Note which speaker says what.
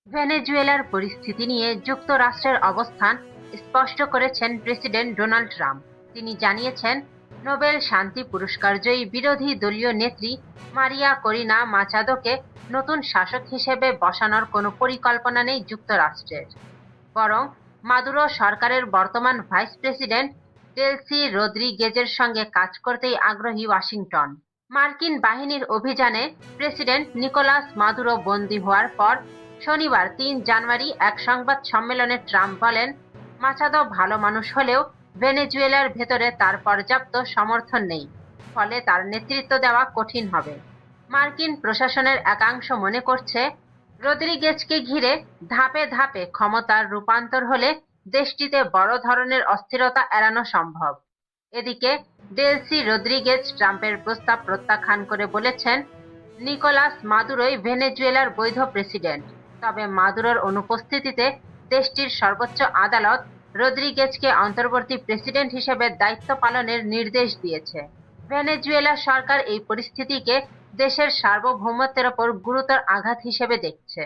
Speaker 1: ভেনেজুয়েলার পরিস্থিতি নিয়ে যুক্তরাষ্ট্রের অবস্থান স্পষ্ট করেছেন প্রেসিডেন্ট ডোনাল্ড ট্রাম্প। তিনি জানিয়েছেন, নোবেল শান্তি পুরস্কারজয়ী বিরোধী দলীয় নেত্রী মারিয়া করিনা মাচাদোকে নতুন শাসক হিসেবে বসানোর কোনো পরিকল্পনা নেই যুক্তরাষ্ট্রের। বরং মাদুরো সরকারের বর্তমান ভাইস প্রেসিডেন্ট ডেলসি রদ্রিগেজের সঙ্গে কাজ করতেই আগ্রহী ওয়াশিংটন। মার্কিন বাহিনীর অভিযানে প্রেসিডেন্ট নিকোলাস মাদুরো বন্দী হওয়ার পর শনিবার ৩ জানুয়ারি এক সংবাদ সম্মেলনে ট্রাম্প বলেন, মাচাদো ভালো মানুষ হলেও ভেনেজুয়েলার ভেতরে তার পর্যাপ্ত সমর্থন নেই, ফলে তার নেতৃত্ব দেওয়া কঠিন হবে। মার্কিন প্রশাসনের একাংশ মনে করছে, রদ্রিগেজকে ঘিরে ধাপে ধাপে ক্ষমতার রূপান্তর হলে দেশটিতে বড় ধরনের অস্থিরতা এড়ানো সম্ভব। এদিকে ডেলসি রদ্রিগেজ ট্রাম্পের প্রস্তাব প্রত্যাখ্যান করে বলেছেন, নিকোলাস মাদুরোই ভেনেজুয়েলার বৈধ প্রেসিডেন্ট। তবে মাদুরোর অনুপস্থিতিতে দেশটির সর্বোচ্চ আদালত রদ্রিগেজকে অন্তর্বর্তী প্রেসিডেন্ট হিসেবে দায়িত্ব পালনের নির্দেশ দিয়েছে। ভেনেজুয়েলা সরকার এই পরিস্থিতিকে দেশের সার্বভৌমত্বের ওপর গুরুতর আঘাত হিসেবে দেখছে।